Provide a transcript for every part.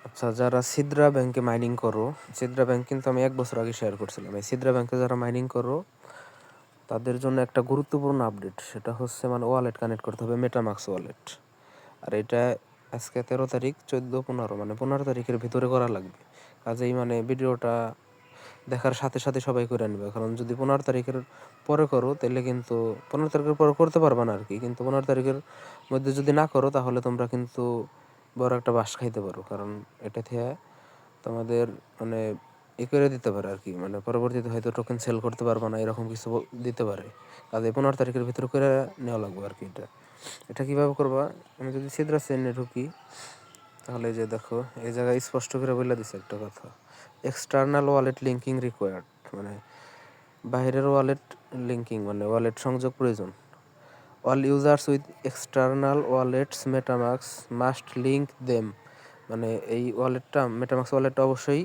আচ্ছা, যারা সিদ্রা ব্যাংকে মাইনিং করো, সিদ্রা ব্যাংক কিন্তু আমি 1 বছর আগে শেয়ার করছিলাম। এই সিদ্রা ব্যাংকে যারা মাইনিং করো তাদের জন্য একটা গুরুত্বপূর্ণ আপডেট, সেটা হচ্ছে মানে ওয়ালেট কানেক্ট করতে হবে, মেটামাক্স ওয়ালেট। আর এটা আজকে 13 তারিখ, 14, 15 মানে 15 তারিখের ভিতরে করা লাগবে। কাজেই মানে ভিডিওটা দেখার সাথে সাথে সবাই করে নেবে, কারণ যদি 15 তারিখের পরে করো তাহলে কিন্তু 15 তারিখের পরে করতে পারবে না আর কি, কিন্তু 15 তারিখের মধ্যে যদি না করো তাহলে তোমরা কিন্তু বড় একটা বাঁশ খাইতে পারো, কারণ এটা থেকে তোমাদের মানে করে দিতে পারে আর কি, মানে পরবর্তীতে হয়তো টোকেন সেল করতে পারবে না, এরকম কিছু দিতে পারে। কাজে 15 তারিখের ভিতরে করে নেওয়া লাগবে আর কি। এটা কীভাবে করবা, আমি যদি সিদ্রা চেনে ঢুকি তাহলে যে দেখো এই জায়গায় স্পষ্ট করে বলে দিছে একটা কথা, এক্সটার্নাল ওয়ালেট লিঙ্কিং রিকোয়ার্ড, মানে বাইরের ওয়ালেট লিঙ্কিং মানে ওয়ালেট সংযোগ প্রয়োজন। All users with external wallets MetaMask must link them, মানে এই ওয়ালেটটা মেটামাক্স ওয়ালেটটা অবশ্যই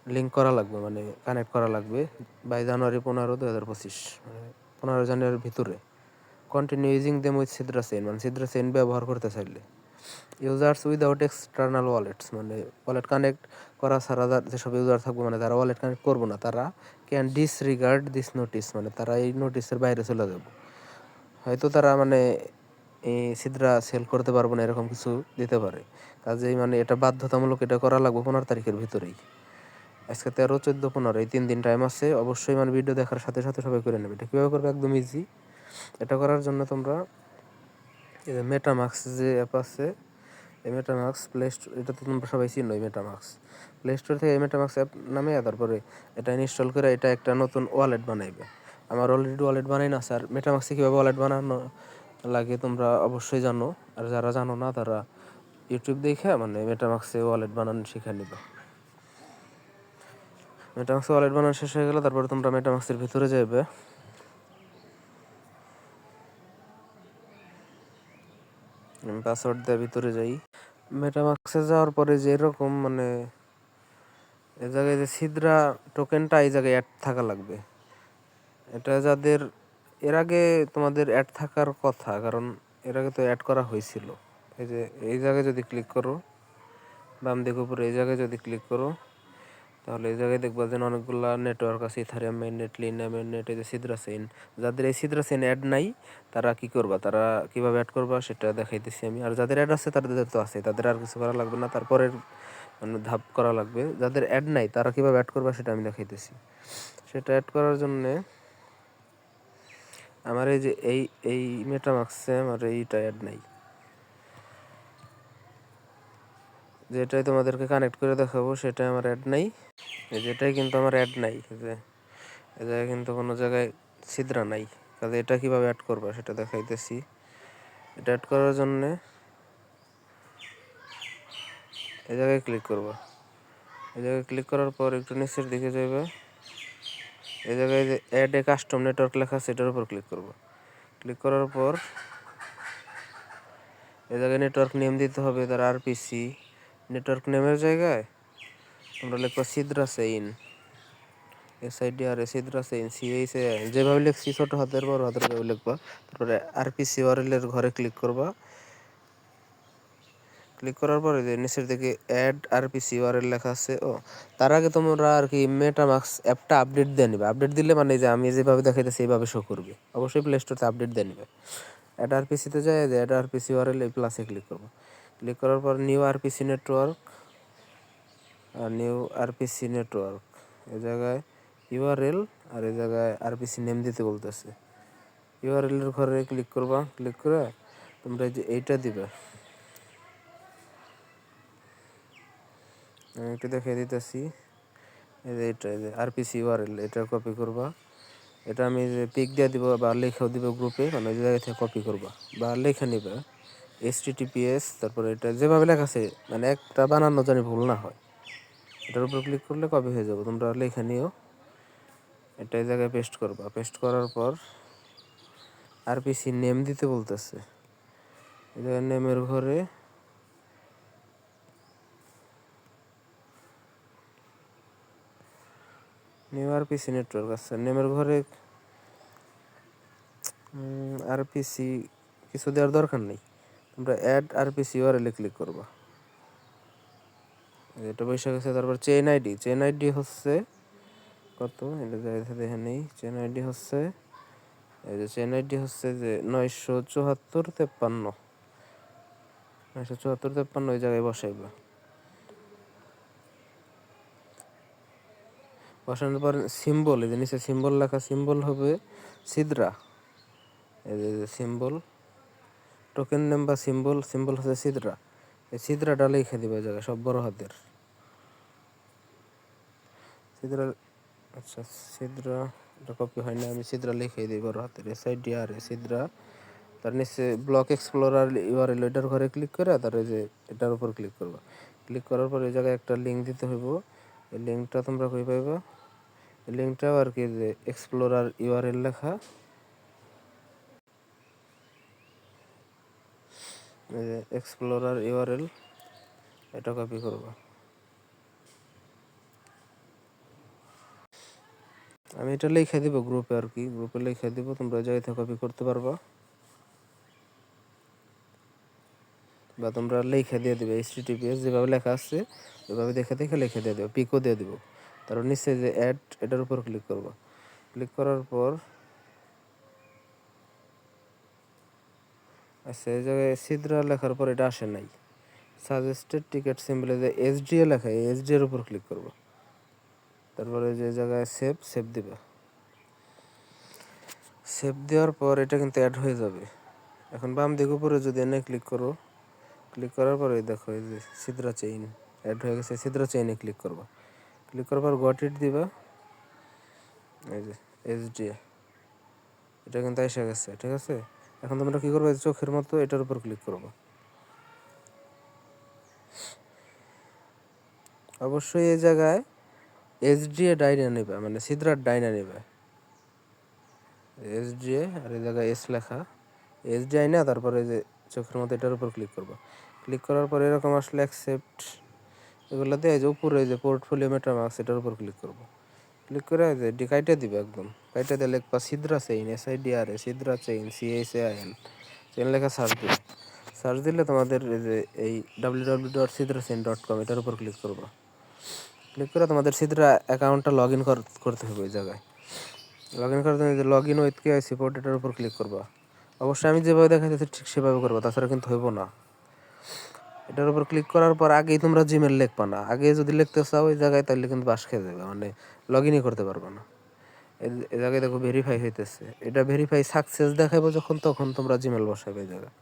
লিঙ্ক করা লাগবে, মানে কানেক্ট করা লাগবে বাই জানুয়ারি 15, 2025, মানে 15 জানুয়ারির ভিতরে। Continue using them with সিদ্রা chain, মানে সিদ্রা চেইন ব্যবহার করতে চাইলে। ইউজার্স উইদাউট এক্সটার্নাল ওয়ালেটস, মানে ওয়ালেট কানেক্ট করা ছাড়া যেসব ইউজার থাকবে, মানে তারা ওয়ালেট কানেক্ট করবো না, তারা ক্যান ডিসরিগার্ড দিস নোটিস, মানে তারা এই নোটিসের বাইরে চলে যাবে। হয়তো তারা মানে এই সিদ্রা সেল করতে পারবো না, এরকম কিছু দিতে পারে। কাজেই মানে এটা বাধ্যতামূলক, এটা করা লাগবে 15 তারিখের ভিতরেই। আজকে 13, 14, 15 এই 3 দিন টাইম আছে। অবশ্যই মানে ভিডিও দেখার সাথে সাথে সবাই করে নেবে। এটা কীভাবে করবে, একদম ইজি। এটা করার জন্য তোমরা এই যে মেটামাক্স যে অ্যাপ আছে, এই মেটামাক্স প্লে স্টোর, এটা তো তোমরা সবাই চিনো, মেটামাক্স প্লে স্টোর থেকে এই মেটামাক্স অ্যাপ নামে, তারপরে এটা ইনস্টল করে এটা একটা নতুন ওয়ালেট বানাইবে। আমার অলরেডি ওয়ালেট বানাই না স্যার। মেটামাক্সে কীভাবে ওয়ালেট বানানো লাগে তোমরা অবশ্যই জানো, আর যারা জানো না তারা ইউটিউব দেখে মানে মেটামাক্সে ওয়ালেট বানানো শিখে নিবে। মেটামাক্সে ওয়ালেট বানানো শেষ হয়ে গেলে তারপরে তোমরা মেটামাক্সের ভিতরে যাবে। পাসওয়ার্ড দিয়ে ভিতরে যাই। মেটামাক্সে যাওয়ার পরে যে এরকম মানে এ জায়গায় যে সিদ্রা টোকেনটা এই জায়গায় অ্যাড থাকা লাগবে। এটা যাদের এর আগে তোমাদের অ্যাড থাকার কথা, কারণ এর আগে তো অ্যাড করা হয়েছিল। এই যে এই জায়গায় যদি ক্লিক করো, বাম দিকে উপরে এই জায়গায় যদি ক্লিক করো, তাহলে এই জায়গায় দেখবা যে অনেকগুলো নেটওয়ার্ক আছে, ইথারিয়াম মেইননেট, লিনিয়াম মেইননেট, এই যে সিদ্রা চেইন। যাদের এই সিদ্রা চেইন অ্যাড নাই তারা কি করবা, তারা কিভাবে অ্যাড করবা সেটা দেখাইতেছি আমি। আর যাদের অ্যাড আছে তাদের তো আছে, তাদের আর কিছু করা লাগবে না, তারপরের মানে ধাপ করা লাগবে। যাদের অ্যাড নাই তারা কিভাবে অ্যাড করবা সেটা আমি দেখাইতেছি। সেটা অ্যাড করার জন্যে আমার এই যে এই মেটামাক্সে আমার এইটা অ্যাড নাই, যেটাই তোমাদেরকে কানেক্ট করে দেখাবো সেটাই আমার অ্যাড নাই। এই যেটাই কিন্তু আমার অ্যাড নাই, যে এই জায়গায় কিন্তু কোনো জায়গায় ছিদ্রা নাই। কাজে এটা কীভাবে অ্যাড করবা সেটা দেখাইতেছি। এটা অ্যাড করার জন্যে এই জায়গায় ক্লিক করবা। এই জায়গায় ক্লিক করার পর একটু নিচের দিকে যাবে, এই জায়গায় যে অ্যাড এ কাস্টম নেটওয়ার্ক লেখা আছে এটার উপর ক্লিক করবো। ক্লিক করার পর এই জায়গায় নেটওয়ার্ক নেম দিতে হবে, তার আরপিসি। নেটওয়ার্ক নেমের জায়গায় তোমরা লিখবা সিদ্রা চেইন, SIDRA সিদ্রা চেইন, CH যেভাবে লিখছি ছোট হাতের বড় হাতের ভাবে লিখবা। তারপরে আরপিসি ওয়ারএলের ঘরে ক্লিক করবা। ক্লিক করার পরে যে নিচের দিকে অ্যাড আরপিসি ওয়ারএল লেখা আছে, তার আগে তোমরা আর কি মেটামাক্স অ্যাপটা আপডেট দিয়ে নিবে। আপডেট দিলে মানে যে আমি যেভাবে দেখাইতেছি এইভাবে শো করবে। অবশ্যই প্লে স্টোরতে আপডেট দিয়ে নিবে। অ্যাড আরপিসিতে যায়, যে অ্যাড আরপিসি ওয়ারএল এই প্লাসে ক্লিক করবো। ক্লিক করার পর নিউ আরপিসি নেটওয়ার্ক, আর নিউ আরপিসি নেটওয়ার্ক এই জায়গায় ইউআরএল, আর এই জায়গায় আরপিসি নেম দিতে বলতেছে। ইউআরএল এর ঘরে ক্লিক করবা। ক্লিক করে তোমরা যে এইটা দিবে, আমি একটু দেখিয়ে দিতেছি। এই যে এটা, এই যে আরপিসি ইউআরএল, এটা কপি করবা। এটা আমি যে পিক দিয়ে দিব বা লেখাও দিব গ্রুপে, মানে ওই জায়গা থেকে কপি করবা বা লেখা নিবা HTTPS, তারপরে এটা যেভাবে লেখা আছে মানে একটা বানানো জানি ভুল না হয়। এটার উপর ক্লিক করলে কপি হয়ে যাবে। তোমরা লেখা নিও, এটা এই জায়গায় পেস্ট করবা। পেস্ট করার পর আরপিসি নেম দিতে বলতেছে, এই জায়গায় নেমের ঘরে নিউ আরপিসি নেটওয়ার্ক আছে, নেমের ঘরে আরপিসি কিছু দেওয়ার দরকার নেই। তোমরা অ্যাড আরপিসি ইউআরএল ক্লিক করবা। এটা বসে গেছে। তারপর চেন আইডি হচ্ছে কত, এটা দেখে নেই। চেন আইডি হচ্ছে, এই যে চেন আইডি হচ্ছে যে 974 53, 974 53 ওই জায়গায় বসাইবা। বসানোর পর সিম্বল, এই যে নিচে সিম্বল লেখা, সিম্বল হবে সিদ্রা। এই যে সিম্বল, টোকেন নেম বা সিম্বল, সিম্বল হচ্ছে সিদ্রা। এই সিদ্রাটা লিখে দিবে ওই জায়গায় সব বড় হাতের সিদ্রা। আচ্ছা সিদ্রা, এটা কপি হয় না, আমি সিদ্রা লিখে দিই বড় হাতের SIDRA সিদ্রা। তার নিচে ব্লক এক্সপ্লোরার ইউআরএল, এটার ঘরে ক্লিক করে তার ওই যে এটার উপর ক্লিক করবা। ক্লিক করার পর এই জায়গায় একটা লিঙ্ক দিতে হইব। এই লিঙ্কটা তোমরা কই পাইবা? এই লিঙ্কটাও আর কি যে এক্সপ্লোরার ইউআরএল লেখা, এই যে এক্সপ্লোরার ইউআরএল, এটা কপি করবা। আমি এটা লিখে দিব গ্রুপে, আর কি গ্রুপে লিখে দিব, তোমরা ওই জায়গায় কপি করতে পারবা, বা তোমরা লিখে দিয়ে দিবে HTTPS যেভাবে লেখা আছে ওইভাবে দেখে দেখে লিখে দিয়ে দেবো, পিকও দিয়ে দিব। তারপর নিচে যে অ্যাড, এটার উপর ক্লিক করবা। ক্লিক করার পর আচ্ছা এই জায়গায় সিদ্রা লেখার পর এটা আসে নাই, সাজেস্টেড টিকিট সিম্বলে যে SDA লেখা, এই SDA এর উপর ক্লিক করবা। তারপরে যে জায়গায় সেভ দিবা। সেভ দেওয়ার পর এটা কিন্তু অ্যাড হয়ে যাবে। এখন বাম দিক উপরে যদি এনে ক্লিক করো, ক্লিক করার পরে দেখো এই যে সিদ্রা চেইন অ্যাড হয়ে গেছে। সিদ্রা চেইনে ক্লিক করবা। ক্লিক করার পর গট ইট দিবা, এই যে SDA, এটা কিন্তু এসে গেছে। ঠিক আছে, এখন তোমরা কি করবে, চোখের মতো এটার উপর ক্লিক করবা। অবশ্যই এই জায়গায় SDA ডাইনা নেবে, মানে সিদ্রার ডাইনা নেবে SDA, আর এই জায়গায় এস লেখা SDA না, তারপরে যে চোখের মতো এটার উপর ক্লিক করবা। ক্লিক করার পর এরকম আসলে অ্যাকসেপ্ট এগুলো দিয়ে যে উপরে যে পোর্টফোলিও মেটামাস্ক, এটার উপর ক্লিক করবো। ক্লিক করে যে কাইটে দিবে, একদম কাইটে দিয়ে লিখবা সিদ্রা chain SIDRA সিদ্রা chain CHAIN chain লেখা সার্চ দিবে। সার্চ দিলে তোমাদের এই যে এই www.sidrachain.com এটার উপর ক্লিক করবা। ক্লিক করে তোমাদের সিদ্রা অ্যাকাউন্টটা লগ ইন করতে হবে। ওই জায়গায় লগ ইন করার জন্য যে log in with KYC port, এটার উপর ক্লিক করবা। অবশ্যই আমি যেভাবে দেখাচ্ছি ঠিক সেভাবে করবা, তাছাড়া কিন্তু হইব না। এটার উপর ক্লিক করার পর আগেই তোমরা জিমেল লিখবা না, আগে যদি লিখতে চাও ওই জায়গায়, তাহলে কিন্তু বাস খেয়ে যাবে, মানে লগ ইনই করতে পারবে না। এই জায়গায় দেখো ভেরিফাই হইতেছে, এটা ভেরিফাই সাকসেস দেখাবো যখন, তখন তোমরা জিমেল বসাবে। এই জায়গায়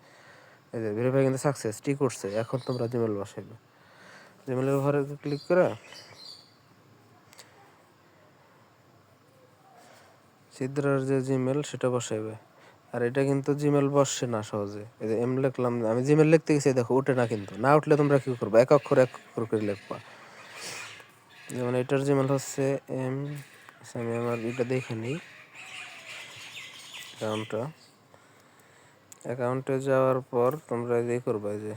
এই যে ভেরিফাই কিন্তু সাকসেস ঠিক করছে, এখন তোমরা জিমেল বসাবে। জিমেলের ঘরে ক্লিক করে সিদ্রার যে জিমেল সেটা বসাইবে। আর এটা কিন্তু জিমেল বসে না সহজে, এই যে এম লিখলাম, আমি জিমেল লিখতে গেছি দেখো উঠে না, কিন্তু না উঠলে তোমরা কি করবে, এক অক্ষর করে লিখবা। যেমন এটার জিমেল হচ্ছে এম, আমি আমার এটা দেখে নিই অ্যাকাউন্টে যাওয়ার পর তোমরা এই করবা, যে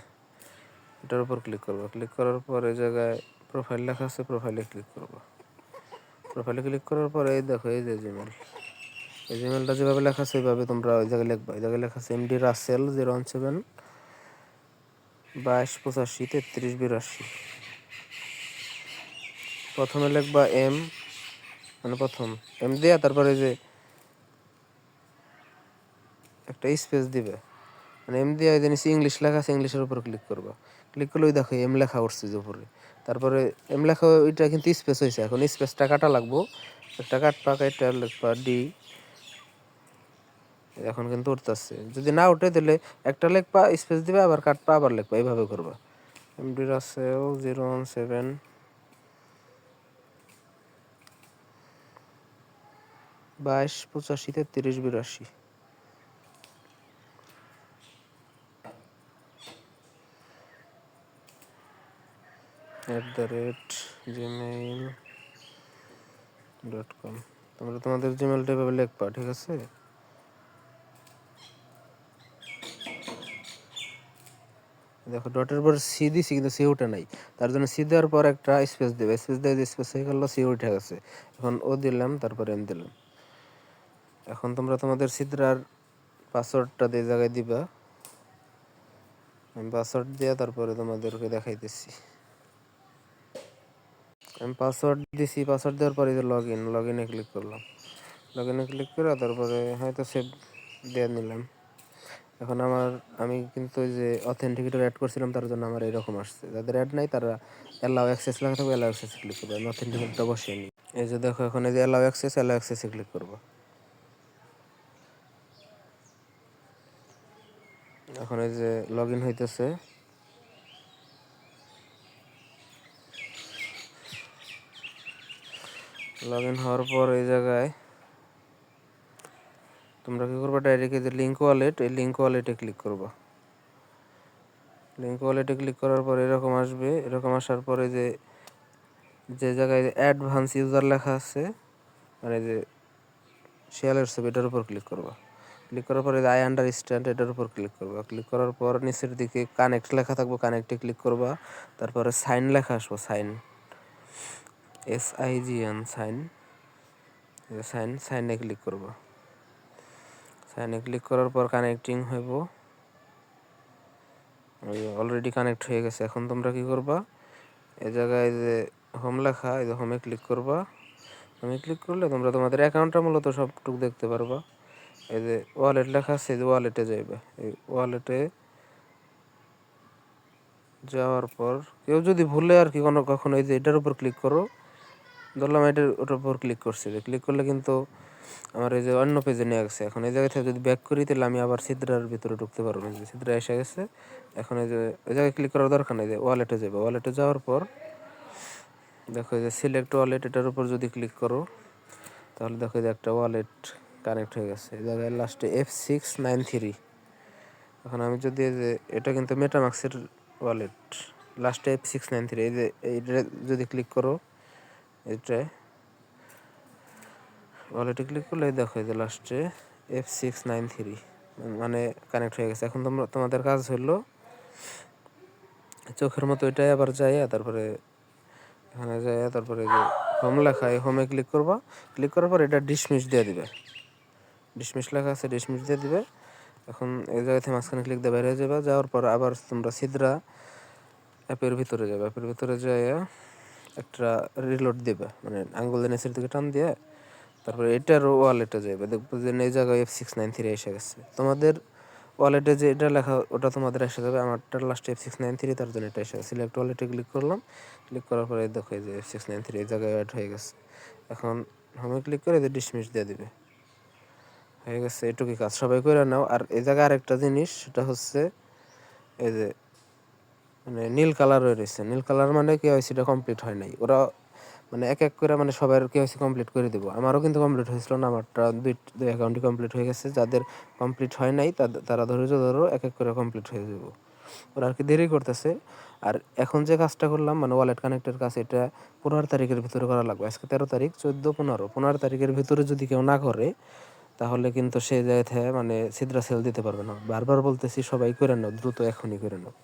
এটার উপর ক্লিক করবা। ক্লিক করার পর এই জায়গায় প্রোফাইল লেখা আছে, প্রোফাইলে ক্লিক করবা। প্রোফাইলে ক্লিক করার পর এই দেখো এই যে জিমেল, এই জিমেলটা যেভাবে লেখা আছে ওইভাবে তোমরা ওই জায়গায় লিখবা। এই জায়গায় লেখা আছে MD রাসেল 017 22 85 33 82। প্রথমে লিখবা এম, মানে প্রথম এম দিয়া তারপরে যে একটা স্পেস দিবে, মানে এম দিয়ে জিনিস ইংলিশ লেখা আছে, ইংলিশের উপর ক্লিক করবা। ক্লিক করলে ওই দেখো এম লেখা উঠছে যে উপরে, তারপরে এম লেখা, ওইটা কিন্তু স্পেস হয়েছে, এখন স্পেসটা কাটা লাগবো। একটা কাটপা, এটা লিখবা ডি, এখন কিন্তু উঠতেছে। যদি না উঠে তাহলে একটা লিখবা, স্পেস দিবে, আবার কাটপা, আবার লিখবা, এইভাবে করবা। MD Rasel 017 22 85 33 82 @gmail.com। তোমরা তোমাদের জিমেলটা এভাবে লিখবা। ঠিক আছে, দেখো ডটের পর সি দিছি, কিন্তু সি ওঠে নাই, তার জন্য সি দেওয়ার পর একটা স্পেস দেবে, স্পেস দিয়ে স্পেস হয়ে গেল, সি উঠে গেছে। এখন ও দিলাম, তারপরে এম দিলাম। এখন তোমরা তোমাদের সিদ্রার পাসওয়ার্ডটা দিয়ে জায়গায় দিবা। আমি পাসওয়ার্ড দিয়ে তারপরে তোমাদেরকে দেখাইতেছি। আমি পাসওয়ার্ড দিছি, পাসওয়ার্ড দেওয়ার পরে লগ ইনে ক্লিক করলাম। লগ ইনে ক্লিক করে তারপরে হয়তো সেভ দিয়ে নিলাম। এখন আমি কিন্তু ওই যে অথেন্টিকেটর অ্যাড করছিলাম, তার জন্য আমার এরকম আসছে। যাদের অ্যাড নাই তারা অ্যালাউ অ্যাক্সেস লেখা থাকবে, অ্যালাউ অ্যাক্সেসে ক্লিক করবে। আমি অথেন্টিকেটরটা বসিয়ে নিই। এই যে দেখো, এখন এই যে অ্যালাউ অ্যাক্সেসে ক্লিক করবো। এখন এই যে লগ ইন হইতেছে। লগ ইন হওয়ার পর এই জায়গায় তোমরা কী করবা, ডাইরেক্ট এই যে লিঙ্ক ওয়ালেট, এই লিঙ্ক ওয়ালেটে ক্লিক করবা। লিঙ্ক ওয়ালেটে ক্লিক করার পর এরকম আসবে। এরকম আসার পরে যে জায়গায় অ্যাডভান্স ইউজার লেখা আছে, মানে যে শিয়ালের ছবি, এটার উপর ক্লিক করবা। ক্লিক করার পরে আই আন্ডারস্ট্যান্ড, এটার উপর ক্লিক করবা। ক্লিক করার পর নিচের দিকে কানেক্ট লেখা থাকবো, কানেক্টে ক্লিক করবা। তারপরে সাইন লেখা আসবো, সাইন, SIGN, সাইনে ক্লিক করবা। সাইনে ক্লিক করার পর কানেক্টিং হইব। অলরেডি কানেক্ট হয়ে গেছে। এখন তোমরা কি করবা, এই জায়গায় যে হোম লেখা, এই যে হোমে ক্লিক করবা। হোমে ক্লিক করলে তোমরা তোমাদের অ্যাকাউন্টটা মূলত সবটুকু দেখতে পারবা। এই যে ওয়ালেট লেখা আছে, এই যে ওয়ালেটে যাইবে। এই ওয়ালেটে যাওয়ার পর কেউ যদি ভুলে আর কি কখনো এই যে এটার উপর ক্লিক করো, ধরলাম ওটার উপর ক্লিক করছি, ক্লিক করলে কিন্তু আমার এই যে অন্য পেজে নিয়ে গেছে। এখন এই জায়গা থেকে যদি ব্যাক করি, তাহলে আমি আবার সিদ্রার ভিতরে ঢুকতে পারবো। এই যে সিদ্রা এসে গেছে। এখন এই যে ওই জায়গায় ক্লিক করার দরকার নেই, যে ওয়ালেটে যাবে। ওয়ালেটে যাওয়ার পর দেখো এই যে সিলেক্ট ওয়ালেট, এটার উপর যদি ক্লিক করো, তাহলে দেখো যে একটা ওয়ালেট কানেক্ট হয়ে গেছে। এই জায়গায় লাস্টে F693। এখন আমি যদি এই যে এটা কিন্তু মেটামাক্সের ওয়ালেট, লাস্টে F693, এই যে এইটা যদি ক্লিক করো, এইটায় ওয়ালেটে ক্লিক করলে দেখো এই যে লাস্টে F693 মানে কানেক্ট হয়ে গেছে। এখন তোমাদের কাজ হলো চোখের মতো এটাই আবার যাইয়া, তারপরে এখানে যাইয়া, তারপরে যে হোম লেখা, এই হোমে ক্লিক করবা। ক্লিক করার পর এটা ডিসমিস দিয়ে দিবে। ডিসমিস লেখা আছে, ডিসমিস দিয়ে দিবে। এখন এই জায়গা থেকে মাঝখানে ক্লিক দিয়ে বাইরে যাবে। যাওয়ার পর আবার তোমরা সিদ্রা অ্যাপের ভিতরে যাবে। অ্যাপের ভিতরে যাইয়া একটা রিলোড দেবে, মানে আঙ্গুল দিয়ে নিচের দিকে টান দিয়ে, তারপরে এটারও ওয়ালেটে যাবে। দেখবো যে এই জায়গায় F693 এসে গেছে। তোমাদের ওয়ালেটে যে এটা লেখা, ওটা তোমাদের এসে যাবে। আমারটার লাস্টে F693, তার জন্য এটা এসে গেছে। সিলেক্ট ওয়ালেটে ক্লিক করলাম। ক্লিক করার পরে দেখো এই যে F693 এই জায়গায় অ্যাড হয়ে গেছে। এখন হোমে ক্লিক করে যে ডিসমিস দিয়ে দিবে। হয়ে গেছে, এটুকুই কাজ, সবাই করে নাও। আর এই জায়গায় আরেকটা জিনিস, সেটা হচ্ছে এই যে মানে নীল কালার হয়ে রয়েছে। নীল কালার মানে KYC-টা কমপ্লিট হয় নাই। ওরা মানে এক এক করে মানে সবার KYC কমপ্লিট করে দেবো। আমারও কিন্তু কমপ্লিট হয়েছিল না, আমারটা দুই অ্যাকাউন্টই কমপ্লিট হয়ে গেছে। যাদের কমপ্লিট হয় নাই তারা ধরো এক এক করে কমপ্লিট হয়ে যাবো। ওরা আর কি দেরি করতেছে। আর এখন যে কাজটা করলাম, মানে ওয়ালেট কানেক্টের কাজ, এটা 15 তারিখের ভিতরে করা লাগবে। আজকে 13 তারিখ, 14, 15 তারিখের ভিতরে যদি কেউ না করে, তাহলে কিন্তু সেই জায়গায় মানে সিদ্রা সেল দিতে পারবে না। বারবার বলতেছি, সবাই করে নাও, দ্রুত এখনই করে নাও।